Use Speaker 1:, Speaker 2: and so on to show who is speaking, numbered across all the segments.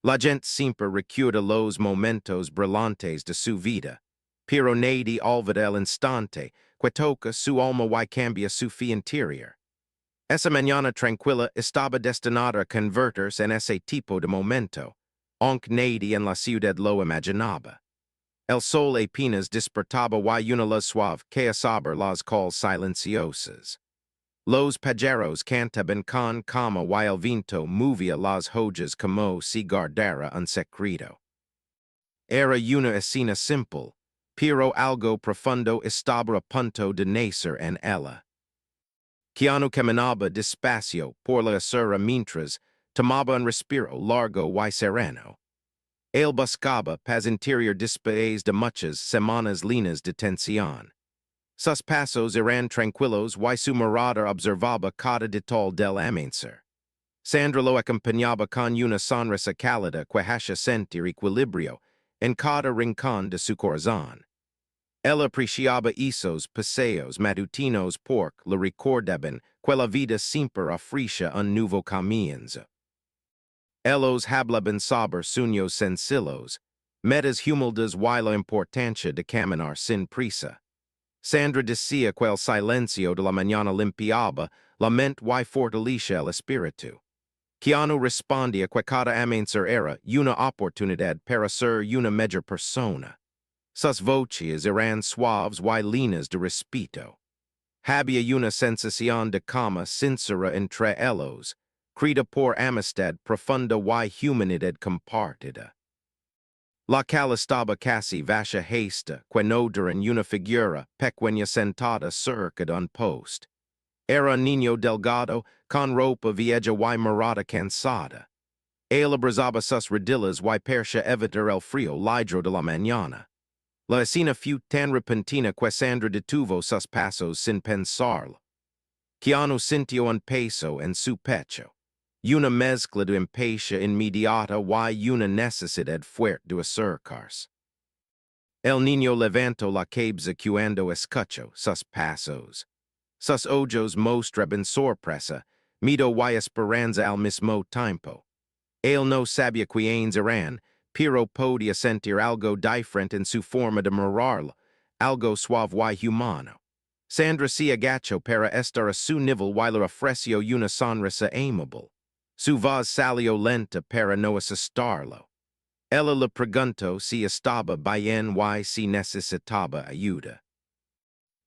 Speaker 1: La gente siempre recuerda los momentos brillantes de su vida, pero nadie olvida el instante que toca su alma y cambia su fe interior. Esa mañana tranquila estaba destinada a convertirse en ese tipo de momento, aunque nadie en la ciudad lo imaginaba. El sol apenas despertaba y una luz suave que asaba las calles silenciosas. Los pajaros cantaban con calma y el viento movía las hojas como si guardara un secreto. Era una escena simple, pero algo profundo estaba a punto de nacer en ella. Keanu caminaba despacio por la acera mientras tomaba un respiro largo y sereno. Él buscaba paz interior después de muchas semanas llenas de tensión. Sus pasos eran tranquilos y su mirada observaba cada detalle del amanecer. Sandra lo acompañaba con una sonrisa cálida que hacía sentir equilibrio en cada rincón de su corazón. Él apreciaba esos paseos matutinos porque le recordaban que la vida siempre ofrecía un nuevo comienzo. Ellos hablaban sobre sueños sencillos, metas humildes y la importancia de caminar sin prisa. Sandra decía que el silencio de la mañana limpiaba la mente y fortalecía el espíritu. Keanu respondía que cada amanecer era una oportunidad para ser una mejor persona. Sus voces eran suaves y llenas de respeto. Había una sensación de calma sincera entre ellos, creada por amistad profunda y humanidad compartida. La calle estaba casi vacía hasta que notaron una figura pequeña sentada cerca de un poste. Era un niño delgado, con ropa vieja y mirada cansada. Él abrazaba sus rodillas y parecía evitar el frío ligero de la mañana. La escena fue tan repentina que Sandra detuvo sus pasos sin pensarlo. Keanu sintió un peso en su pecho, una mezcla de impaciencia inmediata y una necesidad fuerte de acercarse. El niño levantó la cabeza cuando escuchó sus pasos. Sus ojos mostraban sorpresa, miedo y esperanza al mismo tiempo. Él no sabía quiénes eran, pero podía sentir algo diferente en su forma de mirarlo, algo suave y humano. Sandra se agachó para estar a su nivel y le ofreció una sonrisa amable. Su voz salió lenta para no asustarlo. Ella le preguntó si estaba bien y si necesitaba ayuda.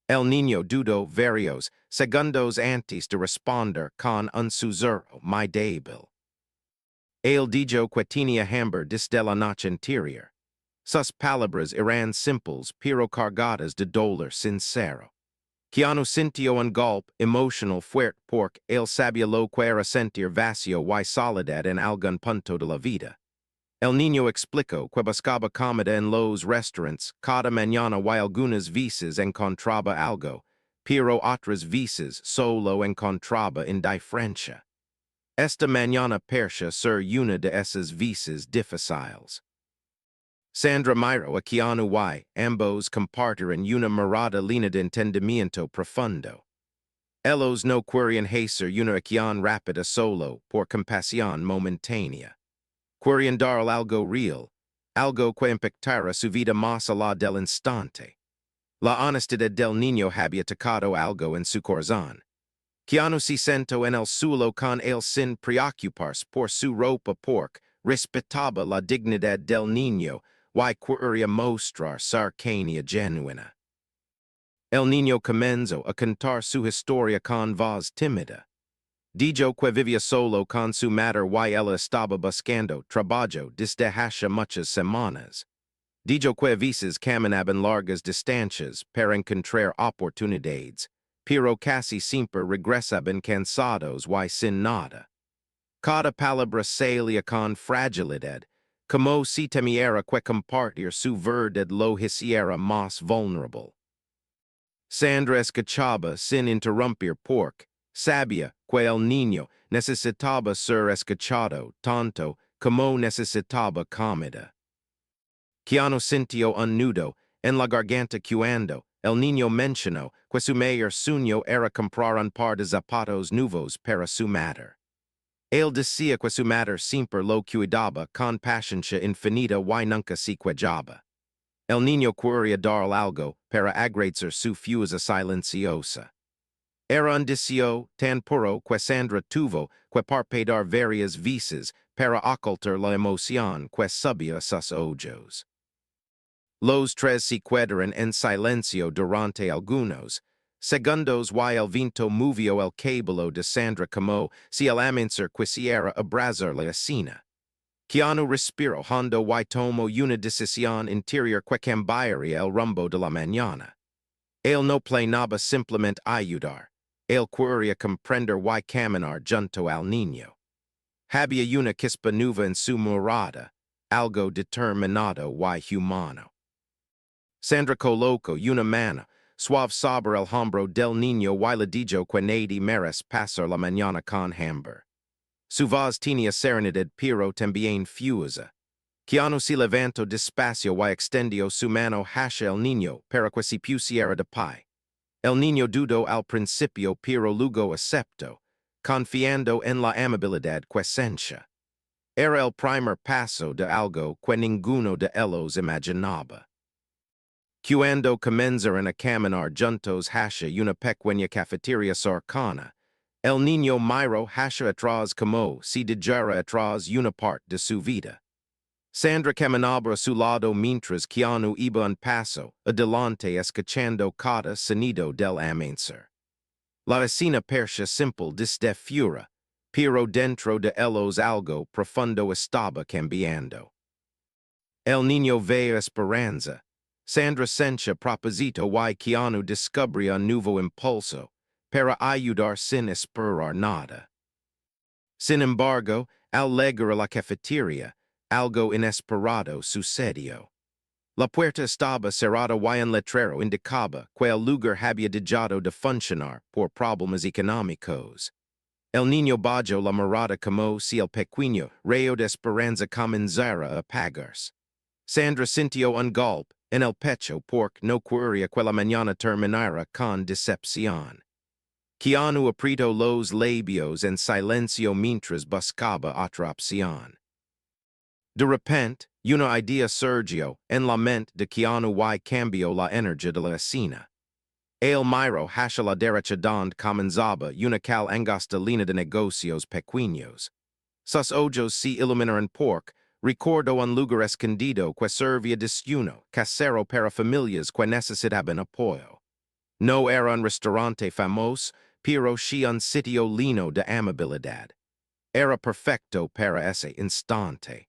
Speaker 1: El niño dudó varios segundos antes de responder con un susurro muy débil. Él dijo que tenía hambre desde la noche anterior. Sus palabras eran simples pero cargadas de dolor sincero. Keanu sintió un golpe emocional fuerte porque él sabía lo que era sentir vacío y soledad en algún punto de la vida. El niño explicó que buscaba comida en los restaurantes cada mañana y algunas veces encontraba algo, pero otras veces solo encontraba indiferencia. Esta mañana parecía ser una de esas veces difíciles. Sandra miró a Keanu y ambos compartieron una mirada llena de entendimiento profundo. Ellos no querían hacer una acción rápida solo por compasión momentánea. Querían dar algo real, algo que impactara su vida más allá del instante. La honestidad del niño había tocado algo en su corazón. Keanu se sentó en el suelo con él sin preocuparse por su ropa porque respetaba la dignidad del niño y quería mostrar cercanía genuina. El niño comenzó a contar su historia con voz tímida. Dijo que vivía solo con su madre y ella estaba buscando trabajo desde hace muchas semanas. Dijo que a veces caminaban largas distancias para encontrar oportunidades, pero casi siempre regresaban cansados y sin nada. Cada palabra salía con fragilidad, como si temiera que compartir su verdad lo hiciera más vulnerable. Sandra escuchaba sin interrumpir porque sabía que el niño necesitaba ser escuchado tanto como necesitaba comida. Keanu sintió un nudo en la garganta cuando el niño mencionó que su mayor sueño era comprar un par de zapatos nuevos para su madre. El decía que su mater siempre lo cuidaba con paciencia infinita y nunca se quejaba. El niño quería dar algo para agradecer su fuerza silenciosa. Era un deseo tan puro que Sandra tuvo que parpadear varias veces para ocultar la emoción que subía a sus ojos. Los tres se quedaron en silencio durante algunos segundos y el viento movió el cabello de Sandra como si el amanecer quisiera abrazar la escena. Keanu respiró hondo y tomó una decisión interior que cambiaría el rumbo de la mañana. Él no planeaba simplemente ayudar. Él quería comprender y caminar junto al niño. Había una chispa nueva en su mirada, algo determinado y humano. Sandra colocó una mano suave sobre el hombro del niño y le dijo que nadie merece pasar la mañana con hambre. Su voz tenía serenidad pero también fuerza. Keanu se levantó despacio y extendió su mano hacia el niño para que se pusiera de pie. El niño dudó al principio pero luego aceptó, confiando en la amabilidad que sentía. Era el primer paso de algo que ninguno de ellos imaginaba. Cuando comenzaron a caminar juntos hacia una pequeña cafetería cercana, el niño miró hacia atrás como si dejara atrás una parte de su vida. Sandra caminaba a su lado mientras Keanu iba un paso adelante escuchando cada sonido del amanecer. La escena parecía simple desde fuera, pero dentro de ellos algo profundo estaba cambiando. El niño veía esperanza. Sandra sentía propósito y Keanu descubría un nuevo impulso para ayudar sin esperar nada. Sin embargo, al llegar a la cafetería, algo inesperado sucedió. La puerta estaba cerrada y un letrero indicaba que el lugar había dejado de funcionar por problemas económicos. El niño bajó la mirada como si el pequeño rayo de esperanza comenzara a apagarse. Sandra sintió un golpe en el pecho porque no quería que la mañana terminara con decepción. Keanu apretó los labios en silencio mientras buscaba otra opción. De repente, una idea surgió en la mente de Keanu y cambió la energía de la escena. El miró hacia la derecha donde comenzaba una cal angosta línea de negocios pequeños. Sus ojos se iluminaron porque recordó un lugar escondido que servía de desayuno casero para familias que necesitaban apoyo. No era un restaurante famoso, pero sí un sitio lleno de amabilidad. Era perfecto para ese instante.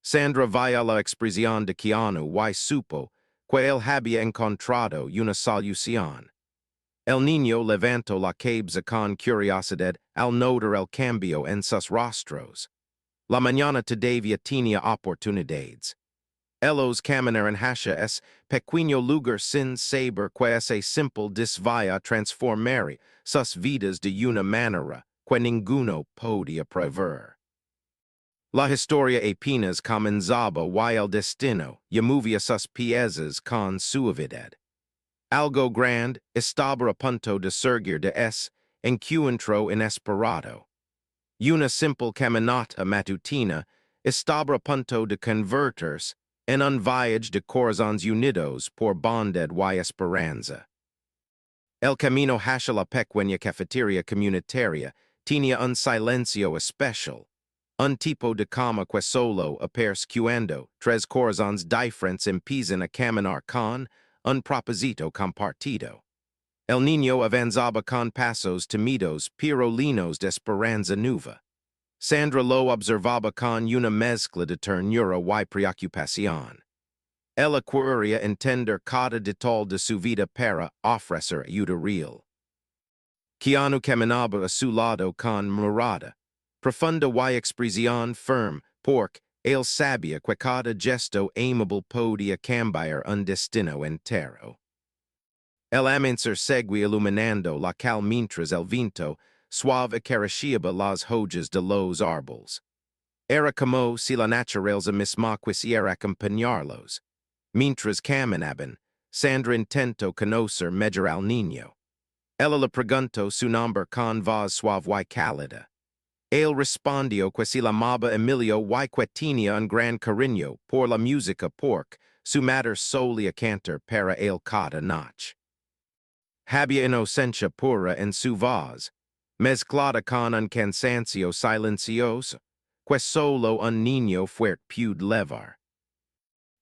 Speaker 1: Sandra vio la expresión de Keanu y supo que él había encontrado una solución. El niño levantó la cabeza con curiosidad al notar el cambio en sus rostros. La mañana todavía tenía oportunidades. Ellos caminaron hacia ese pequeño lugar sin saber que ese simple desvía transformaría sus vidas de una manera que ninguno podía prever. La historia apenas comenzaba y el destino ya movía sus piezas con suavidad. Algo grande estaba a punto de surgir de ese encuentro inesperado. Una simple caminata matutina estaba a punto de convertirse en un viaje de corazones unidos por bondad y esperanza. El camino hacia la pequeña cafetería comunitaria tenía un silencio especial, un tipo de cama que solo aparece cuando tres corazones diferentes empiezan a caminar con un propósito compartido. El niño avanzaba con pasos timidos pero llenos de esperanza nueva. Sandra lo observaba con una mezcla de ternura y preocupación. Ella quería entender cada detalle de su vida para ofrecer ayuda real. Keanu caminaba a su lado con mirada profunda y expresión firme porque él sabía que cada gesto amable podía cambiar un destino entero. El amanecer seguía iluminando la cal mientras el viento suave acariciaba las hojas de los árboles. Era como si la naturaleza misma quisiera acompañarlos. Mientras caminaban, Sandra intentó conocer mejor al niño. Ella le preguntó su nombre con voz suave y cálida. El respondio que si la maba Emilio y quetinia un gran cariño por la música pork, su mater solia canter para el cada noche. Había inocencia pura en su voz, mezclada con un cansancio silencioso, que solo un niño fuerte puede levar.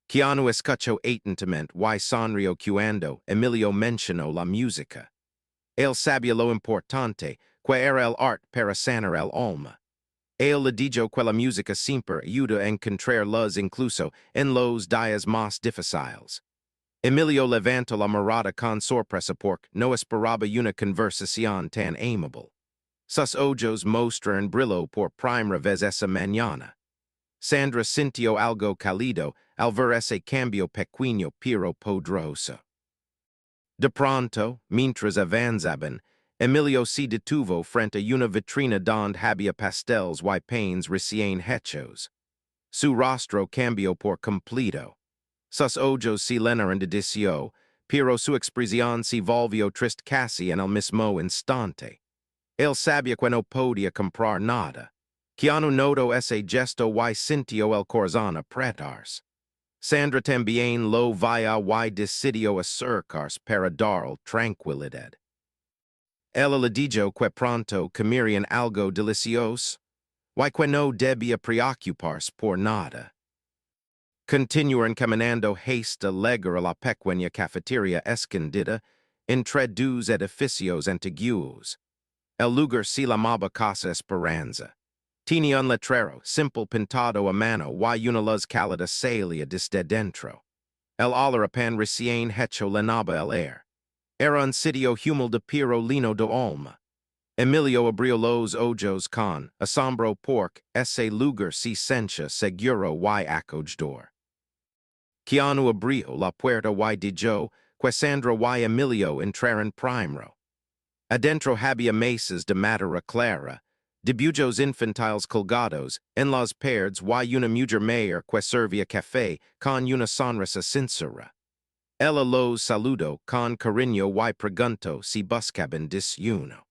Speaker 1: Keanu escuchó atentamente y sonrió cuando Emilio mencionó la música. Él sabía lo importante que era el arte para sanar el alma. Él le dijo que la música siempre ayuda a encontrar luz incluso en los días más difíciles. Emilio levantó la mirada con sorpresa porque no esperaba una conversación tan amable. Sus ojos mostraron brillo por primera vez esa mañana. Sandra sintió algo cálido al ver ese cambio pequeño pero poderoso. De pronto, mientras avanzaban, Emilio se detuvo frente a una vitrina donde había pasteles y panes recién hechos. Su rostro cambió por completo. Sus ojos se llenaron de deseo, pero su expresión se volvió triste casi en el mismo instante. Él sabía que no podía comprar nada. Keanu notó ese gesto y sintió el corazón apretarse. Sandra también lo veía y decidió acercarse para darle tranquilidad. Ella le dijo que pronto comerían algo delicioso, y que no debía preocuparse por nada. Continuaron caminando hasta llegar a la pequeña cafetería escondida entre dos edificios antiguos. El lugar se llamaba Casa Esperanza. Tenía un letrero simple pintado a mano y una luz cálida salía desde dentro. El alarapan recién hecho llenaba el aire. Era un sitio humilde pero lleno de alma. Emilio abrió los ojos con asombro porque ese lugar se sentía seguro y acogedor. Keanu abrió la puerta y dijo que Sandra y Emilio entraron primero. Adentro había mesas de madera clara, dibujos infantiles colgados en las paredes y una mujer mayor que servía café con una sonrisa sincera. Ella los saludó con cariño y preguntó si buscaban desayuno.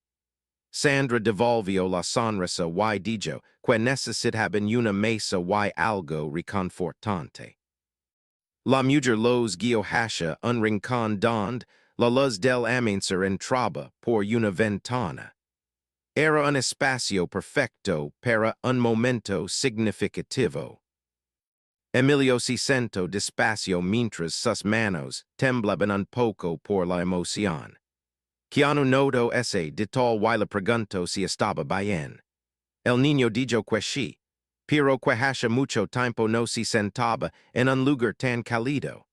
Speaker 1: Sandra devolvió la sonrisa y dijo que necesitaban una mesa y algo reconfortante. La mujer los guió hacia un rincón donde la luz del amanecer entraba por una ventana. Era un espacio perfecto para un momento significativo. Emilio se sentó despacio mientras sus manos temblaban un poco por la emoción. Keanu notó ese detalle y le preguntó si estaba bien. El niño dijo que sí, pero que hace mucho tiempo no se sentaba en un lugar tan cálido.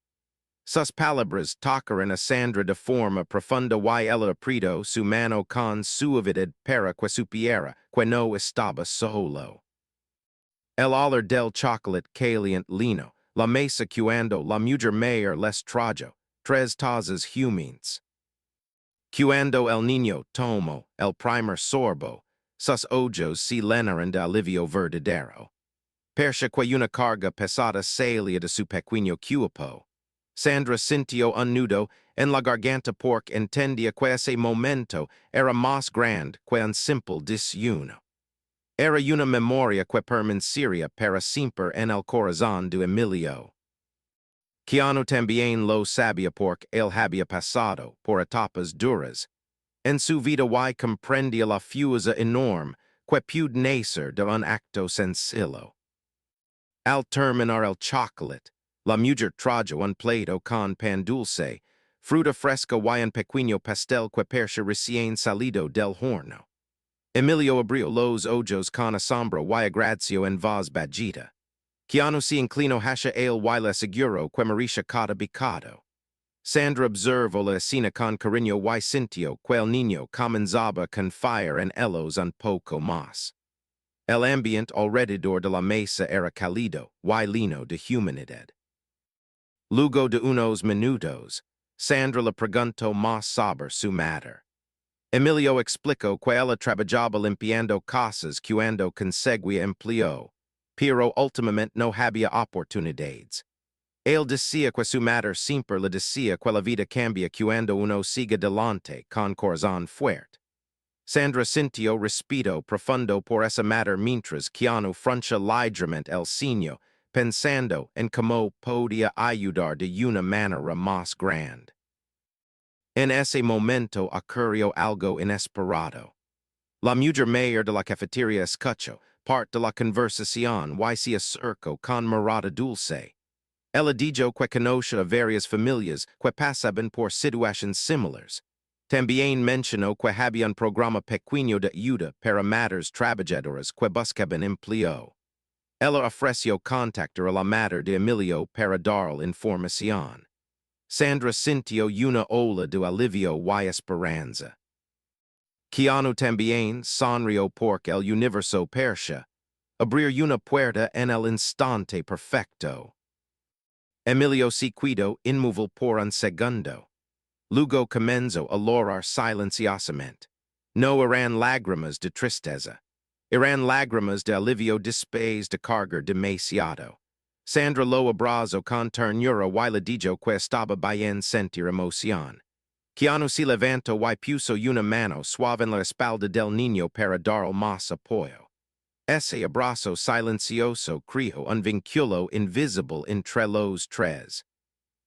Speaker 1: Sus palabras tocaron a Sandra de forma profunda y ella apretó su mano con suavidad para que supiera que no estaba solo. El olor del chocolate caliente lino, la mesa cuando la mujer mayor les trajo tres tazas humildes. Cuando el niño tomó el primer sorbo, sus ojos se llenaron de alivio verdadero. Percha que una carga pesada salía de su pequeño cuerpo. Sandra sintió un nudo en la garganta porque entendía que ese momento era más grande que un simple desayuno. Era una memoria que permanecería para siempre en el corazón de Emilio. Keanu también lo sabía porque él había pasado por etapas duras. En su vida y comprendía la fuerza enorme que puede nacer de un acto sencillo. Al terminar el chocolate, la mujer trajo un plato con pan dulce, fruta fresca y un pequeño pastel que percha recién salido del horno. Emilio abrió los ojos con asombro y agradeció en voz bajita. Keanu se inclinó hacia él y le aseguró que Marisha cada bocado. Sandra observó la escena con cariño y sintió que el niño comenzaba a confiar en ellos un poco más. El ambiente alrededor de la mesa era cálido y lleno de humanidad. Luego de unos minutos, Sandra le preguntó más sobre su madre. Emilio explicó que ella trabajaba limpiando casas cuando conseguía empleo, pero últimamente no había oportunidades. Él decía que su madre siempre le decía que la vida cambia cuando uno sigue adelante con corazón fuerte. Sandra sintió respeto profundo por esa matter mientras Keanu francia ligeramente el ceño, pensando en cómo podía ayudar de una manera más grande. En ese momento ocurrió algo inesperado. La mujer mayor de la cafetería escuchó parte de la conversación y se acercó con mirada dulce. Ella dijo que conoce a varias familias que pasaban por situaciones similares. También mencionó que había un programa pequeño de ayuda para madres trabajadoras que buscaban empleo. Ella ofreció contactar a la madre de Emilio para darle información. Sandra sintió una ola de alivio y esperanza. Keanu también sonrió porque el universo parecía abrir una puerta en el instante perfecto. Emilio se quedó inmóvil por un segundo. Luego comenzó a llorar silenciosamente. No eran lágrimas de tristeza. Eran lágrimas de alivio después de cargar demasiado. Sandra lo abrazó con ternura y le dijo que estaba bien sentir emoción. Keanu se levantó y puso una mano suave en la espalda del niño para darle más apoyo. Ese abrazo silencioso creó un vínculo invisible entre los tres.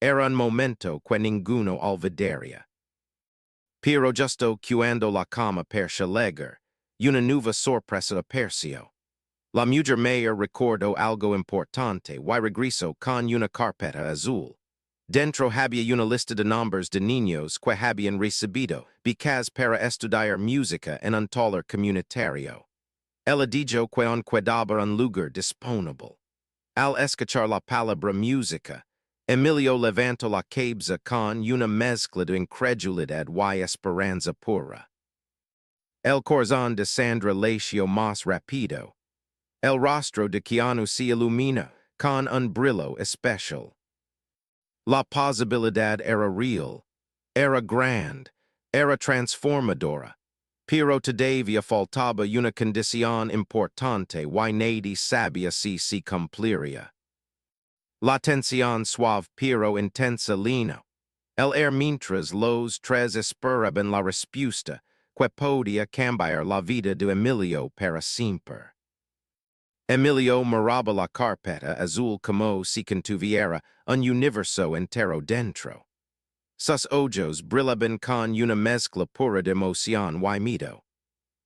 Speaker 1: Era un momento que ninguno olvidaría. Pero justo cuando la cama per llegar, una nueva sorpresa apareció. La mujer mayor recordó algo importante y regresó con una carpeta azul. Dentro había una lista de nombres de niños que habían recibido becas para estudiar música en un taller comunitario. Ella dijo que quedaba un lugar disponible. Al escuchar la palabra música, Emilio levantó la cabeza con una mezcla de incredulidad y esperanza pura. El corazón de Sandra latió más rápido. El rostro de Keanu se ilumina con un brillo especial. La posibilidad era real, era grande, era transformadora, pero todavía faltaba una condición importante y nadie sabía si se cumpliría. La tensión suave pero intensa lino. El mientras los tres esperaban la respuesta que podía cambiar la vida de Emilio para siempre. Emilio miraba la carpeta azul como si contuviera un universo entero dentro. Sus ojos brillaban con una mezcla pura de emoción y miedo.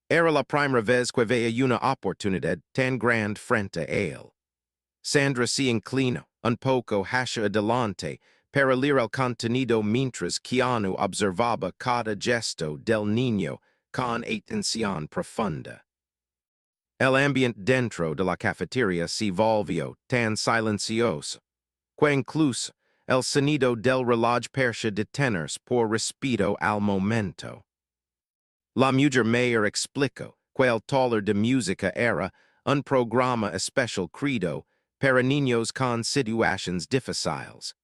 Speaker 1: Era la primera vez que veía una oportunidad tan grande frente a él. Sandra se inclinó un poco hacia adelante para leer el contenido mientras Keanu observaba cada gesto del niño con atención profunda. El ambiente dentro de la cafetería se volvió tan silencioso que incluso el sonido del reloj parecía detenerse por respeto al momento. La mujer mayor explicó que el taller de música era un programa especial creado para niños con situaciones difíciles.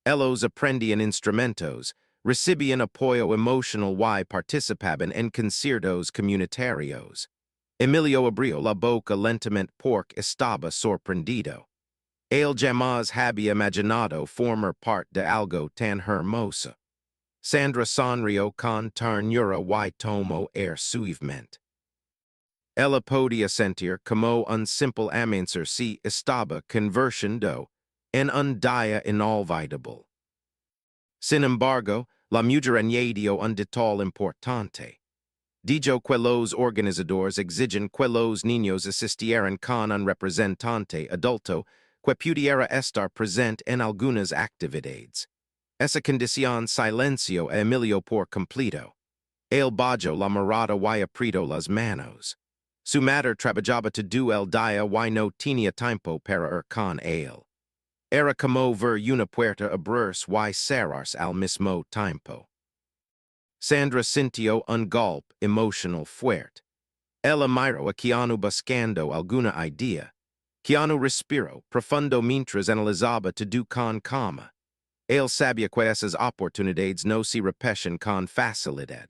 Speaker 1: Ellos aprendían instrumentos, recibían apoyo emocional y participaban en conciertos comunitarios. Emilio abrió la boca lentamente porque estaba sorprendido. Él jamás había imaginado formar parte de algo tan hermoso. Sandra sonrió con ternura y tomó suavemente. Ella podía sentir como un simple amanecer se estaba convirtiendo en un día inolvidable. Sin embargo, la mujer añadió un detalle importante. Dijo que los organizadores exigen que los niños asistieran con un representante adulto que pudiera estar presente en algunas actividades. Esa condición silenció a Emilio por completo. Él bajó la mirada y apretó las manos. Su madre trabajaba todo el día y no tenía tiempo para ir con él. Era como ver una puerta abrirse y cerrarse al mismo tiempo. Sandra sintió un golpe emocional fuerte. Ella miró a Keanu buscando alguna idea. Keanu respiró profundo mientras analizaba todo con calma. Él sabía que esas oportunidades no se repiten con facilidad.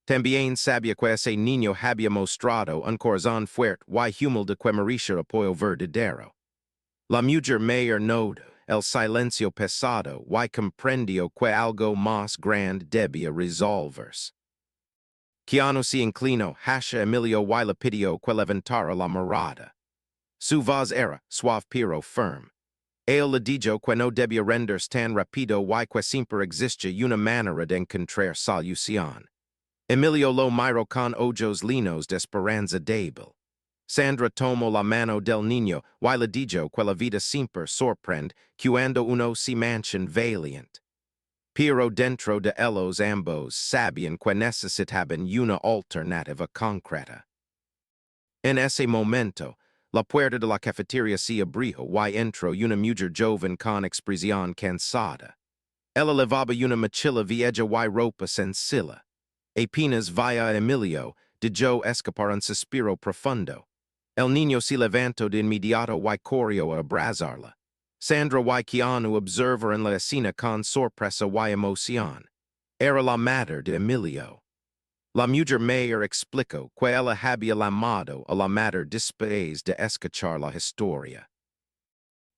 Speaker 1: También sabía que ese niño había mostrado un corazón fuerte y humilde que merecía apoyo verdadero. La mujer mayor notó el silencio pesado y comprendió que algo más grande debía resolverse. Keanu si inclino, hasha Emilio y lapidio quell'aventara la morada. Su vaz era, suave pero firm. El ladijo que no debia renders tan rapido y que siempre existe una manera de encontrar solución. Emilio lo miro con ojos linos de esperanza débil. Sandra tomó la mano del niño y le dijo que la vida siempre sorprende cuando uno se mantiene valiente. Pero dentro de ellos ambos sabían que necesitaban una alternativa concreta. En ese momento, la puerta de la cafetería se abrió y entró una mujer joven con expresión cansada. Ella levaba una mochila vieja y ropa sencilla. Apenas via Emilio, dejó escapar un suspiro profundo. El niño se levantó de inmediato y corrió a abrazarla. Sandra y Keanu observaron la escena con sorpresa y emoción. Era la madre de Emilio. La mujer mayor explicó que ella había llamado a la madre después de escuchar la historia.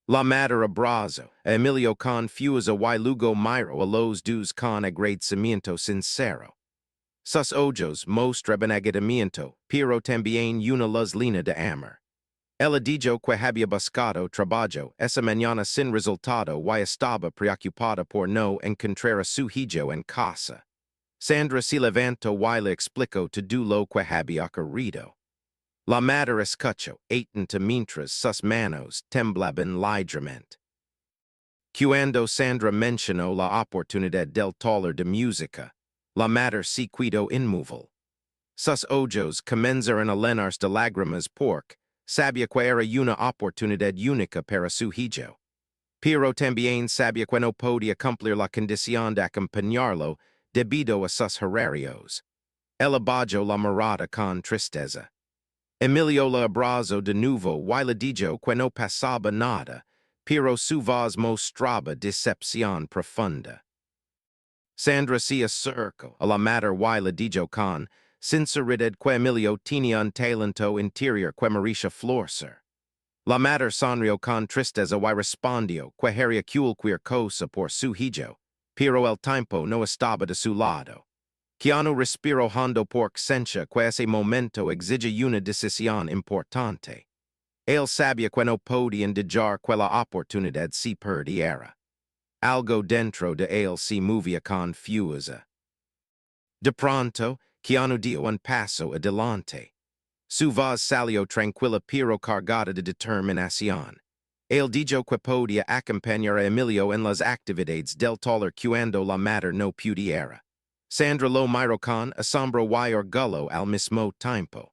Speaker 1: La madre abrazó a Emilio confusa y luego miró a los dos con agradecimiento sincero. Sus ojos mostraban agradecimiento, pero también una luz llena de amor. Ella dijo que había buscado trabajo esa mañana sin resultado y estaba preocupada por no encontrar a su hijo en casa. Sandra se levantó y le explicó todo lo que había ocurrido. La madre escuchó atenta mientras sus manos temblaban ligeramente. Cuando Sandra mencionó la oportunidad del taller de música, la madre se quedó inmóvil. Sus ojos comenzaron a llenarse de lágrimas porque sabía que era una oportunidad única para su hijo. Pero también sabía que no podía cumplir la condición de acompañarlo debido a sus horarios. Ella bajó la mirada con tristeza. Emilio la abrazó de nuevo y le dijo que no pasaba nada, pero su voz mostraba decepción profunda. Sandra se acercó a la madre y le dijo con sinceridad que Emilio tenía un talento interior que merecía florecer. La madre sonrió con tristeza y respondió que haría cualquier cosa por su hijo, pero el tiempo no estaba de su lado. Keanu respiró hondo porque sentía que ese momento exige una decisión importante. Él sabía que no podían dejar que la oportunidad se perdiera. Algo dentro de él se movía confusa. De pronto, Keanu dio un paso adelante. Su voz salió tranquila pero cargada de determinación. Él dijo que podía acompañar a Emilio en las actividades del taller cuando la madre no pudiera. Sandra lo miró con asombro y orgullo al mismo tiempo.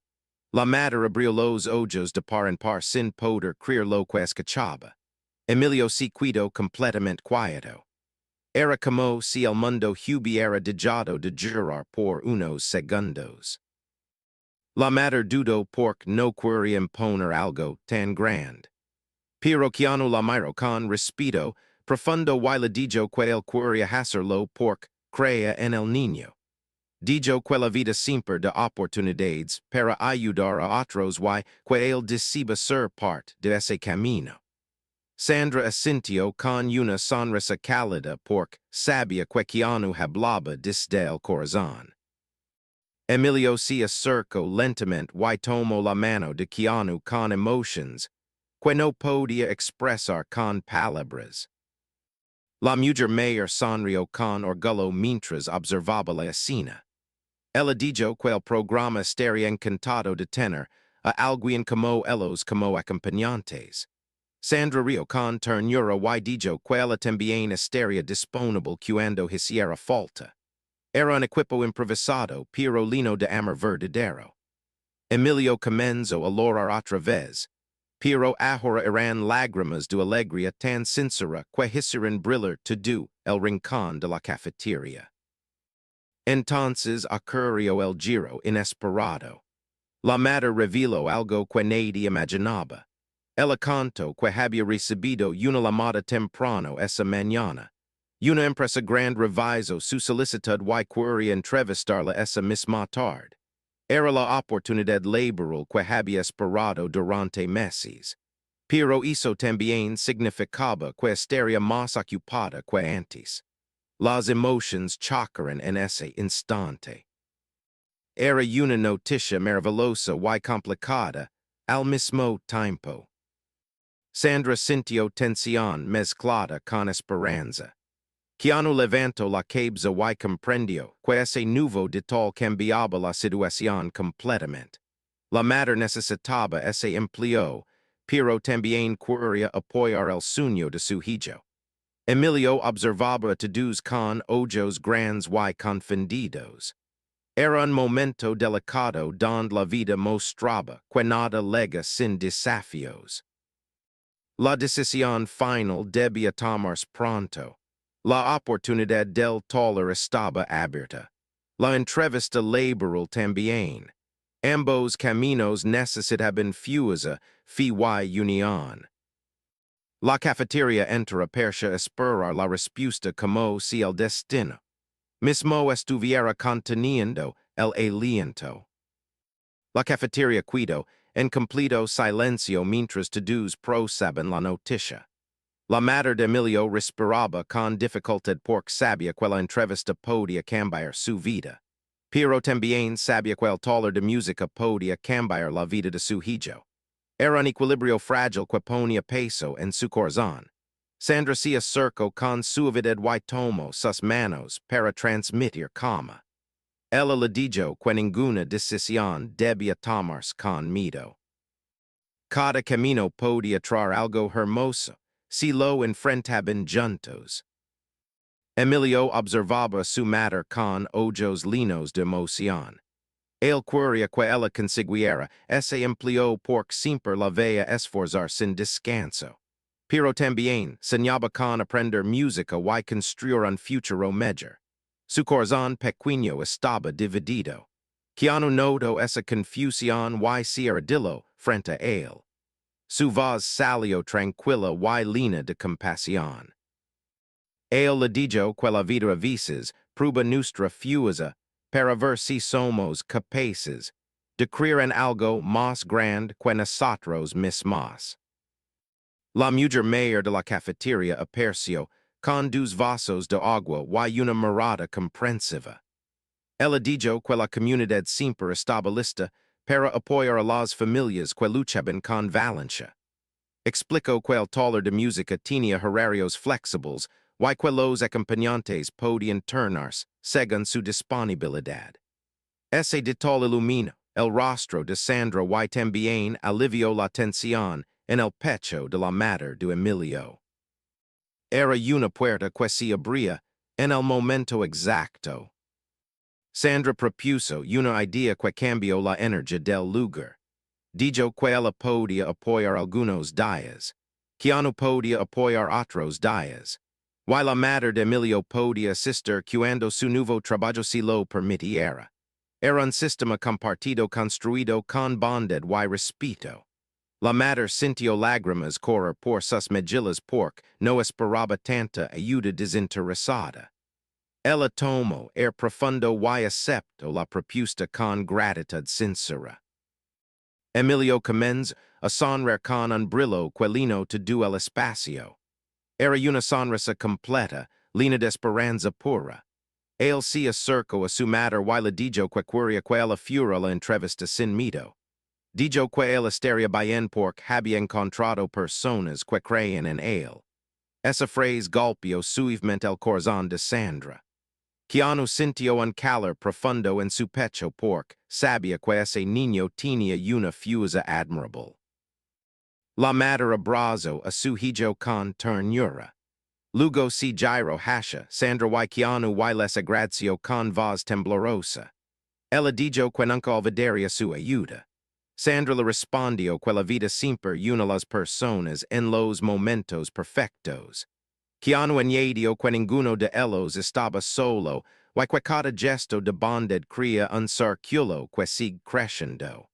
Speaker 1: La madre abrió los ojos de par en par sin poder creer lo que escuchaba. Emilio se quedó completamente quieto. Era como si el mundo hubiera dejado de girar por unos segundos. La madre dudó porque no quería imponer algo tan grande. Pero Keanu la miró con respeto profundo y le dijo que él quería hacerlo porque creía en el niño. Dijo que la vida siempre da oportunidades para ayudar a otros y que él desea ser parte de ese camino. Sandra asintió con una sonrisa cálida porque sabía que Keanu hablaba desde el corazón. Emilio se acercó lentamente y tomó la mano de Keanu con emociones que no podía expresar con palabras. La mujer mayor sonrió con orgullo mientras observaba la escena. Ella dijo que el programa estaría encantado de tener a alguien como ellos como acompañantes. Sandra rió con ternura y dijo que ella también estaría disponible cuando hiciera falta. Era un equipo improvisado, pero lleno de amor verdadero. Emilio comenzó a llorar otra vez, pero ahora eran lágrimas de alegría tan sincera que hicieron brillar todo el rincón de la cafetería. Entonces ocurrió el giro inesperado. La madre reveló algo que nadie imaginaba. Ella contó que había recibido una llamada temprano esa mañana. Una empresa grande revisó su solicitud y quería entrevistarla esa misma tarde. Era la oportunidad laboral que había esperado durante meses. Pero eso también significaba que estaría más ocupada que antes. Las emociones chocaron en ese instante. Era una noticia maravillosa y complicada al mismo tiempo. Sandra sintió tensión mezclada con esperanza. Keanu levantó la cabeza y comprendió que ese nuevo detalle cambiaba la situación completamente. La madre necesitaba ese empleo, pero también quería apoyar el sueño de su hijo. Emilio observaba todos con ojos grandes y confundidos. Era un momento delicado donde la vida mostraba que nada llega sin desafíos. La decisión final debía tomarse pronto. La oportunidad del taller estaba abierta. La entrevista laboral también. Ambos caminos necesitaban fuerza, fe y unión. La cafetería entera percha esperar la respuesta como si el destino mismo estuviera conteniendo el aliento. La cafetería quedó en completo silencio mientras todos processaban la noticia. La madre de Emilio respiraba con dificultad porque sabía que la entrevista podía cambiar su vida. Pero también sabía que el taller de música podía cambiar la vida de su hijo. Era un equilibrio frágil que ponía peso en su corazón. Sandra se acercó con suavidad y tomó sus manos para transmitir calma. Ella le dijo que ninguna decisión debía tomarse con miedo. Cada camino podía traer algo hermoso si lo enfrentaban juntos. Emilio observaba su madre con ojos llenos de emoción. Él quería que ella consiguiera ese empleo porque siempre la veía esforzar sin descanso. Pero también soñaba con aprender música y construir un futuro mejor. Su corazón pequeño estaba dividido. Keanu notó esa confusión y se arrodilló frente a él. Su voz salió tranquila y llena de compasión. Él le dijo que la vida a veces prueba nuestra fuerza para ver si somos capaces de creer en algo más grande que nosotros mismos. La mujer mayor de la cafetería apareció con dos vasos de agua y una mirada comprensiva. Ella dijo que la comunidad siempre estaba lista para apoyar a las familias que luchaban con violencia. Explicó que el taller de música tenía horarios flexibles y que los acompañantes podían turnarse según su disponibilidad. Ese detalle iluminó el rostro de Sandra y también alivió la tensión en el pecho de la madre de Emilio. Era una puerta que se abría en el momento exacto. Sandra propuso una idea que cambió la energía del lugar. Dijo que ella podía apoyar algunos días. Keanu podía apoyar otros días. Y la madre de Emilio podía asistir cuando su nuevo trabajo se lo permitiera. Era un sistema compartido construido con bondad y respeto. La madre sintió lágrimas correr por sus mejillas porque no esperaba tanta ayuda desinteresada. Ella tomó profundo y aceptó la propuesta con gratitud sincera. Emilio comenzó a sonreír con un brillo que llenó todo el espacio. Era una sonrisa completa, llena de esperanza pura. Él se acercó a su madre y le dijo que quería que ella fuera la entrevista sin miedo. Dijo que él estaría bien porque había encontrado personas que creían en él. Esa frase golpeó suavemente el corazón de Sandra. Keanu sintió un calor profundo en su pecho porque sabía que ese niño tenía una fuerza admirable. La madre abrazó a su hijo con ternura. Luego se giró hacia Sandra y Keanu y les agradeció con voz temblorosa. Ella dijo que nunca olvidaría su ayuda. Sandra le respondió que la vida siempre une a las personas en los momentos perfectos. Keanu añadió que ninguno de ellos estaba solo y que cada gesto de bondad crea un círculo que sigue creciendo.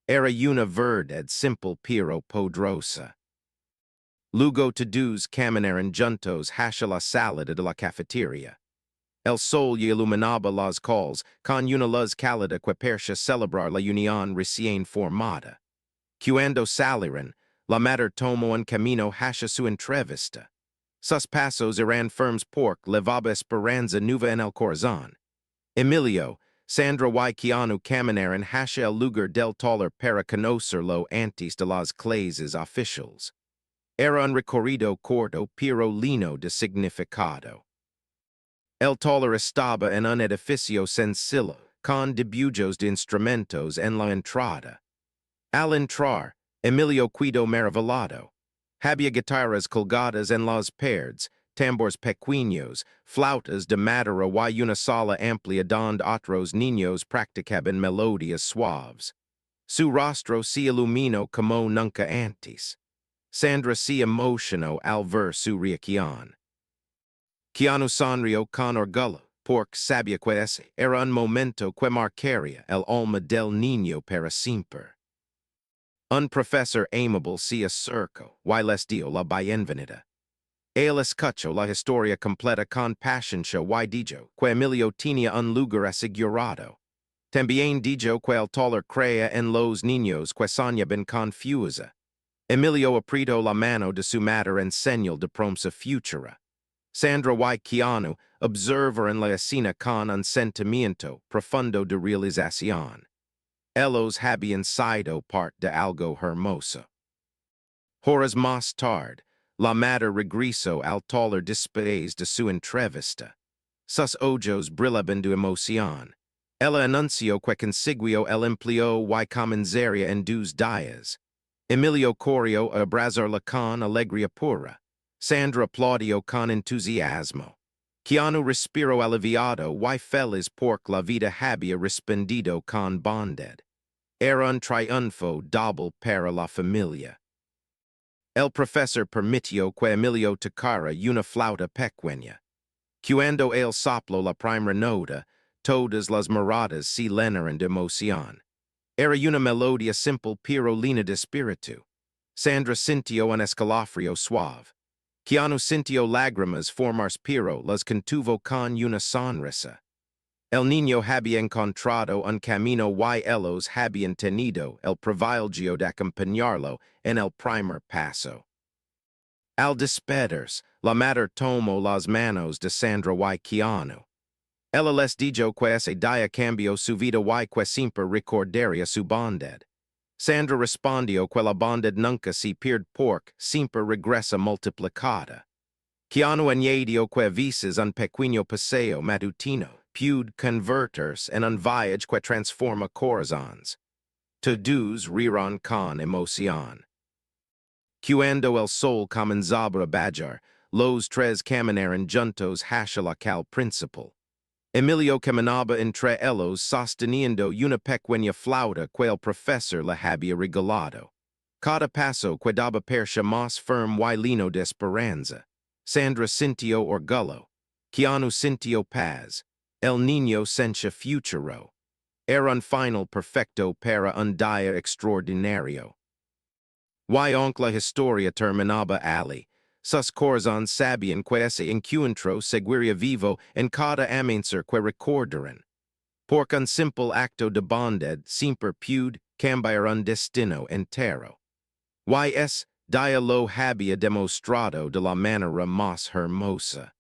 Speaker 1: Era una verdad simple pero poderosa. Luego todos caminaron juntos hacia la salida de la cafetería. El sol iluminaba las calles con una luz cálida que parecía celebrar la unión recién formada. Cuando salieron, la madre tomó un camino hacia su entrevista. Sus pasos eran firmes porque levaba esperanza nueva en el corazón. Emilio, Sandra y Keanu caminaron hacia el lugar del taller para conocerlo antes de las clases oficiales. Era un recorrido corto pero lleno de significado. El taller estaba en un edificio sencillo, con dibujos de instrumentos en la entrada. Al entrar, Emilio quedó maravillado. Había guitarras colgadas en las paredes, tambores pequeños, flautas de madera y una sala amplia donde otros niños practicaban melodías suaves. Su rostro se iluminó como nunca antes. Sandra se emocionó al ver su reacción. Keanu sonrió con orgullo, porque sabía que ese era un momento que marcaría el alma del niño para siempre. Un profesor amable se acercó y les dio la bienvenida. Él escuchó la historia completa con paciencia y dijo que Emilio tenía un lugar asegurado. También dijo que el taller creía en los niños que soñaban con fuerza. Emilio apretó la mano de su madre en señal de promesa futura. Sandra y Keanu observaron la escena con un sentimiento profundo de realización. Ellos habían sido parte de algo hermoso. Horas más tarde, la madre regresó al taller después de su entrevista. Sus ojos brillaban de emoción. Ella anunció que consiguió el empleo y comenzaría en 2 días. Emilio corrió a abrazarla con alegría pura. Sandra aplaudió con entusiasmo. Keanu respiró aliviado y feliz porque la vida había respondido con bondad. Era un triunfo doble para la familia. El profesor permitió que Emilio tocara una flauta pequeña. Cuando él sopló la primera nota, todas las miradas se llenaron de emoción. Era una melodía simple pero llena de espíritu. Sandra sintió un escalofrío suave. Keanu sintió lágrimas formar pero las contuvo con una sonrisa. El niño había encontrado un camino y ellos habían tenido el privilegio de acompañarlo en el primer paso. Al despedirse, la madre tomó las manos de Sandra y Keanu. Ella les dijo que ese día cambió su vida y que siempre recordaría su bondad. Sandra respondió que la bondad nunca se pierde porque siempre regresa multiplicada. Keanu añadió que a veces un pequeño paseo matutino puede convertirse en un viaje que transforma corazones. Todos rieron con emoción. Cuando el sol comenzaba a bajar, los tres caminaron juntos hacia la calle principal. Emilio caminaba entre ellos sosteniendo una pequeña flauta que el profesor le había regalado. Cada paso quedaba percha más firme y lleno de esperanza. Sandra sintió orgullo. Keanu sintió paz. El niño sentía futuro. Era un final perfecto para un día extraordinario. Y aunque la historia terminaba allí, sus corazones sabían que ese encuentro seguiría vivo en cada amanecer que recordaran. Porque un simple acto de bondad siempre puede cambiar un destino entero. Y es día lo había demostrado de la manera más hermosa.